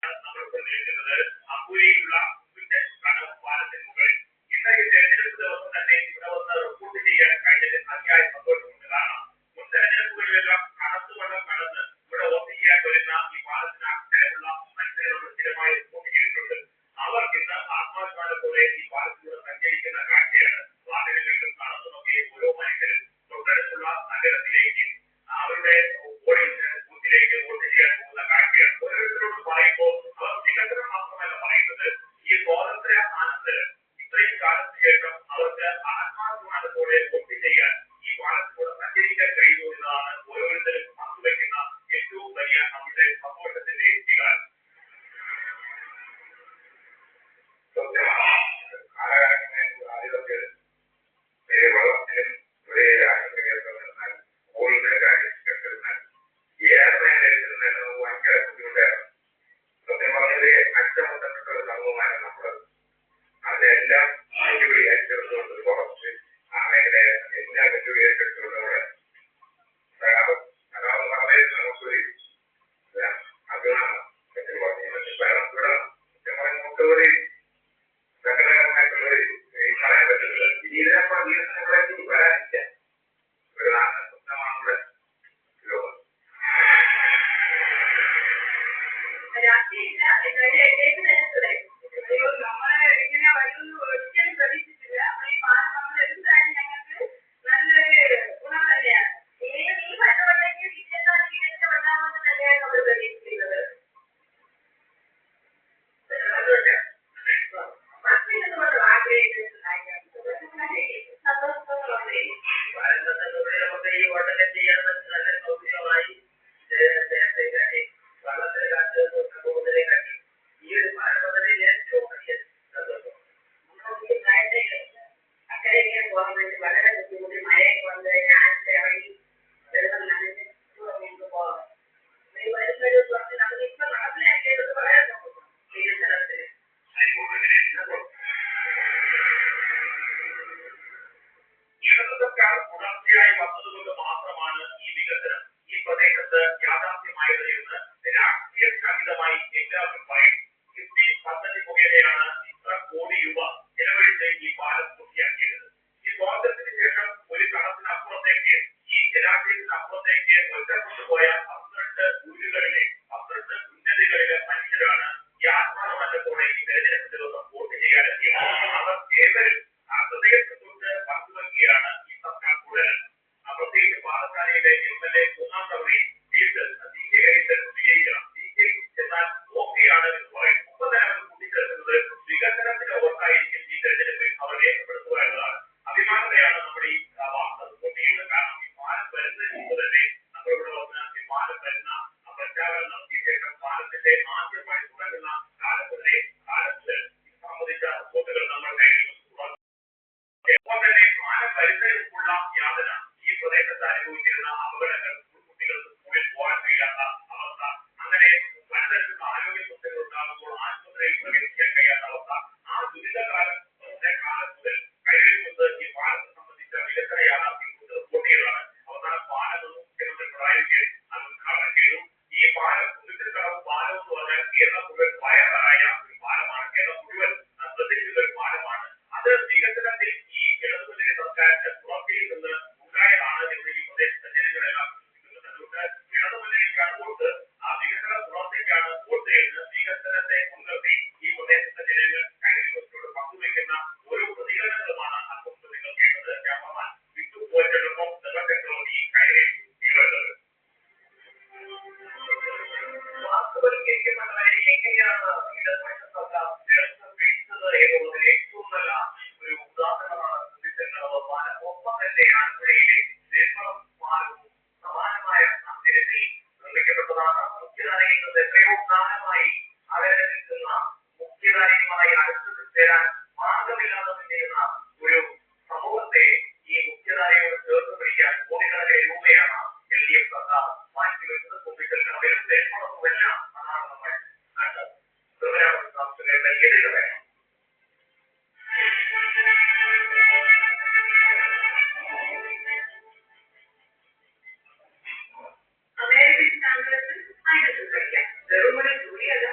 നമ്മളിപ്പോൾ നിൽക്കുന്നത് അമ്പൂരിയിലുള്ള കടവ് പാലത്തിന് മുകളിൽ. ഇന്ന് ഈ തെരഞ്ഞെടുപ്പ് ദിവസം തന്നെ ഇവിടെ വന്ന് റിപ്പോർട്ട് ചെയ്യാൻ കഴിഞ്ഞതിൽ അതിയായ സന്തോഷമുണ്ട്. കാരണം മുൻ തെരഞ്ഞെടുപ്പുകളിലെല്ലാം കടത്തുവള്ളം കടന്ന് ഇവിടെ വോട്ട് ചെയ്യാൻ വരുന്ന ഈ പാലത്തിന് അക്കരെയുള്ള മനുഷ്യരോട് സ്ഥിരമായി റിപ്പോർട്ട് ചെയ്തിട്ടുണ്ട്. അവർ ഇന്ന് ആത്മാഭിമാനത്തോടെ ഈ പാലത്തിലൂടെ സഞ്ചരിക്കുന്ന കാഴ്ചയാണ് വാഹനങ്ങളിലും കടന്നുമൊക്കെ ഓരോ മനുഷ്യരും തൊട്ടടുത്തുള്ള നഗരത്തിലേക്ക് അവരുടെ പോളിംഗ് ബൂത്തിലേക്ക് വോട്ട് ചെയ്യാൻ പോകുന്ന കാഴ്ചയാണ്. ഓരോരുത്തരോട് പറയുമ്പോൾ അവർ വികസനം മാത്രമല്ല പറയുന്നത്, ഈ സ്വാതന്ത്ര്യ അനന്തരം ഇത്രയും കാലത്തിന് ശേഷം അവർക്ക് ആത്മാഭിമാനത്തോടെ വോട്ട് ചെയ്യാൻ ഈ പാലത്തിലൂടെ സഞ്ചരിക്കാൻ കഴിയുന്നു എന്നതാണ് ഓരോരുത്തരും പങ്കുവയ്ക്കുന്ന ഏറ്റവും വലിയ നമ്മുടെ സന്തോഷത്തിന്റെ വികാരം. വെള്ളത്തിലും ഒരേ രാഷ്ട്രീയത്തിൽ നിന്നാൽ കൂടുതൽ കാര്യങ്ങൾ ഭയങ്കര ബുദ്ധിമുട്ടായിരുന്നു. സത്യം പറഞ്ഞത് അറ്റമുട്ടപ്പെട്ട ഒരു സമൂഹമാണ് നമ്മളത്. അതിനെല്ലാം വെല്ലുവിളി ഏറ്റെടുത്തുകൊണ്ട് കുറച്ച് ആ മേഖല എല്ലാ വെല്ലുവിളി ഏറ്റെടുത്തുകൊണ്ടവിടെ അതാവുന്ന സമയത്ത് നമുക്കൊരു അഭിമാനം നമുക്കൊരു സങ്കടകരമായിട്ടുള്ളൊരു പറയാൻ പറ്റുന്നത്. ഇതിനപ്പുറം വികസനങ്ങളേക്ക് വരാനില്ല. ഒരു നാട്ടിലെ സ്വപ്നമാണുള്ള ലോകം. രാത്രിയില്ല എന്നാലും എട്ടേക്ക് തന്നെ നമ്മളെ ഇങ്ങനെ വരുമെന്ന് ഒരിക്കലും പ്രതീക്ഷിച്ചില്ല. ഈ പാലം നമ്മൾ എന്തായാലും ഞങ്ങൾക്ക് നല്ലൊരു ഗുണം തന്നെയാണ്. ഇനിയും ഈ ഭരണവട്ടയ്ക്ക് വിജയത്താൽ മികച്ച ഉണ്ടാകുമെന്ന് തന്നെയാണ് നമ്മൾ പ്രതീക്ഷിക്കുന്നത്. മറ്റൊന്നുകൊണ്ട് ആഗ്രഹിക്കുന്നത് സന്തോഷത്തോടെ ഈ വോട്ടൊക്കെ ചെയ്യാൻ നല്ല സൗകര്യമായി വള്ളത്തിലെ കാറ്റ് പോകുന്നതിനെ കാട്ടി ഈ ഒരു പാലപദ്ധതിയിൽ ഏറ്റവും വലിയ സന്തോഷം. അക്കരയ്ക്ക് പോകാൻ വേണ്ടി വളരെ ബുദ്ധിമുട്ടി മഴയൊക്കെ വന്നു കഴിഞ്ഞാൽ ആറ്റിൽ ഇറങ്ങി വെള്ളം നനഞ്ഞ് ഞങ്ങൾക്ക് പോകാം. വരുന്നൊരു കുറച്ച് നമുക്ക് ഇപ്പൊ നടപ്പിലാക്കിയത് വളരെ വികസനത്തിന് ഇടതു സർക്കാർ തുടർച്ചയായി വന്നതുകൊണ്ട് മാത്രമാണ് ഈ വികസനം ഈ പ്രദേശത്ത് യാഥാർത്ഥ്യമായത് എന്ന് രാഷ്ട്രീയത്തിനതീതമായി എല്ലാവരും പറയും. കിഫ്ബി പദ്ധതി മുഖേനയാണ് ഇത്ര കോടി രൂപ ചെലവഴിച്ച് ഈ പാലം പൂർത്തിയാക്കിയത്. ഈ സ്വാതന്ത്ര്യത്തിന് ശേഷം ഒരു കടത്തിനപ്പുറത്തേക്ക് ഈ ജലാശയത്തിനപ്പുറത്തേക്ക് ഒറ്റ കൊണ്ടുപോയ 12 ഊരുകളിലെ 12 ഉന്നതികളിലെ മനുഷ്യരാണ് ഈ ആത്മാഭിമാനത്തോടെ ഈ തെരഞ്ഞെടുപ്പ് ദിവസം വോട്ട് ചെയ്യാനെത്തിയത്. അവർ ഏവരും ഹൃദയത്തെ തൊട്ട് പങ്കുവയ്ക്കുകയാണ് ഈ സർക്കാർ തുടരാൻ. പ്രത്യേകിച്ച് പാലക്കാടിലെ MLA 3ാം തവണയും വീണ്ടും വിജയിക്കണം. എന്നാൽ ഓക്കെയാണ് എന്ന് പറയും. ഒപ്പം തന്നെ അവർ കൂട്ടിച്ചേർക്കുന്നത് വികസനത്തിന്റെ ഓർത്തായിരിക്കും ഈ തെരഞ്ഞെടുപ്പിൽ അവർ രേഖപ്പെടുത്തുക എന്നതാണ്. അഭിമാനതയാണ് നമ്മുടെ ഈ വാർത്ത റിപ്പോർട്ട് ചെയ്യുന്നത്. കാരണം ഈ പാലം വരുന്നതിന് മുമ്പ് തന്നെ നമ്മളിവിടെ വന്ന് ഈ പാലം വരുന്ന പ്രഖ്യാപനം നടത്തിയ ശേഷം പാലത്തിന്റെ ആദ്യ പണി തുടങ്ങുന്ന കാലത്ത് ഇത് സംബന്ധിച്ച റിപ്പോർട്ടുകൾ നമ്മൾ ഒപ്പം തന്നെ പാലം വരുന്നതിനുള്ള യാതന ഈ പ്രദേശത്ത് അനുഭവിച്ചിരുന്ന അപകടങ്ങൾ, കുട്ടികൾക്ക് സ്കൂളിൽ പോകാൻ കഴിയാത്ത അവസ്ഥ, അങ്ങനെ പലതരത്തിലുള്ള ആരോഗ്യ പ്രശ്നങ്ങൾ ഉണ്ടാകുമ്പോൾ ആശുപത്രിയിൽ പ്രവേശിക്കാൻ കഴിയാത്ത അവസ്ഥ, ആ ദുരിതകാലം മുതൽ കഴിയുന്നത് ഈ പാലത്തെ സംബന്ധിച്ച വികസന യാഥാർത്ഥ്യം കൊണ്ട് റിപ്പോർട്ട് ചെയ്തതാണ്. അവസാനം പാലം മുഖ്യമന്ത്രി പിണറായി വിജയൻ അത് ഉദ്ഘാടനം ചെയ്തു. ഈ പാലം കുതിരക്കടവ് പാലം എന്ന് പറഞ്ഞാൽ കേരളം മുഴുവൻ വൈറലായ ഒരു പാലമാണ്. കേരളം മുഴുവൻ ശ്രദ്ധിക്കുന്ന ഒരു പാലമാണ്. അത് വികസനത്തിൽ ഈ ഇടതുമുന്നണി സർക്കാരിന്റെ പുറത്തിൽ നിന്ന് ഉണ്ടായതാണ് എന്ന് ഈ പ്രദേശത്തെ ജനങ്ങളെല്ലാം വിശ്വസിക്കുന്നുണ്ട്. അതുകൊണ്ട് ഇടതുമുന്നണിക്കാണ് വോട്ട്, ആ വികസന പുറത്തേക്കാണ് വോട്ട് എന്ന് വികസനത്തെ മുൻനിർത്തി ഈ പ്രദേശത്തെ ജനങ്ങൾ കഴിഞ്ഞോട് പങ്കുവയ്ക്കുന്ന ഓരോ പ്രതികരണങ്ങളുമാണ് അപ്പോൾ നിങ്ങൾ കേട്ടത്. ക്യാമറമാൻ വിട്ടു പോയിട്ടൊപ്പം ഈ കയറി തീരുന്നത് വാസ്തുവൽക്കരിക്കപ്പെട്ടവരെ എങ്ങനെയാണ് ഇടതുപക്ഷ സർക്കാർ വീഴ്ചത് എന്നുള്ളതിൽ ഏറ്റവും നല്ല ഒരു ഉദാഹരണമാണ് കുതിരക്കടവ് പാലം. ഒപ്പം തന്നെ ആലപ്പുഴയിലെ നെന്മളം പാലവും സമാനമായ സാഹചര്യത്തിൽ നിർമ്മിക്കപ്പെട്ടതാണ്. മുഖ്യധാരയിൽ നിന്ന് എത്രയോ കാലമായി അകലെ നിൽക്കുന്ന മുഖ്യധാരയുമായി അടുത്ത് ചേരാൻ മാർഗമില്ലാതെ നിന്നിരുന്ന ഒരു സമൂഹത്തെ ഈ മുഖ്യധാരയോട് ചേർത്ത് പിടിക്കാൻ കോടിക്കണക്കിന് രൂപയാണ് LDF സർക്കാർ മാറ്റിവെച്ചത്. കുതിരക്കടവിലും നെന്മളവുമെല്ലാം അതാണ് നമ്മൾ കണ്ടത്. വിശദാംശങ്ങളുടെ എതിര് വേണം. അമേരിക്കൻ കോൺഗ്രസിൽ ആയിരത്തിൽ കഴിക്കാം. വെറുമൊരു ജോലിയല്ല,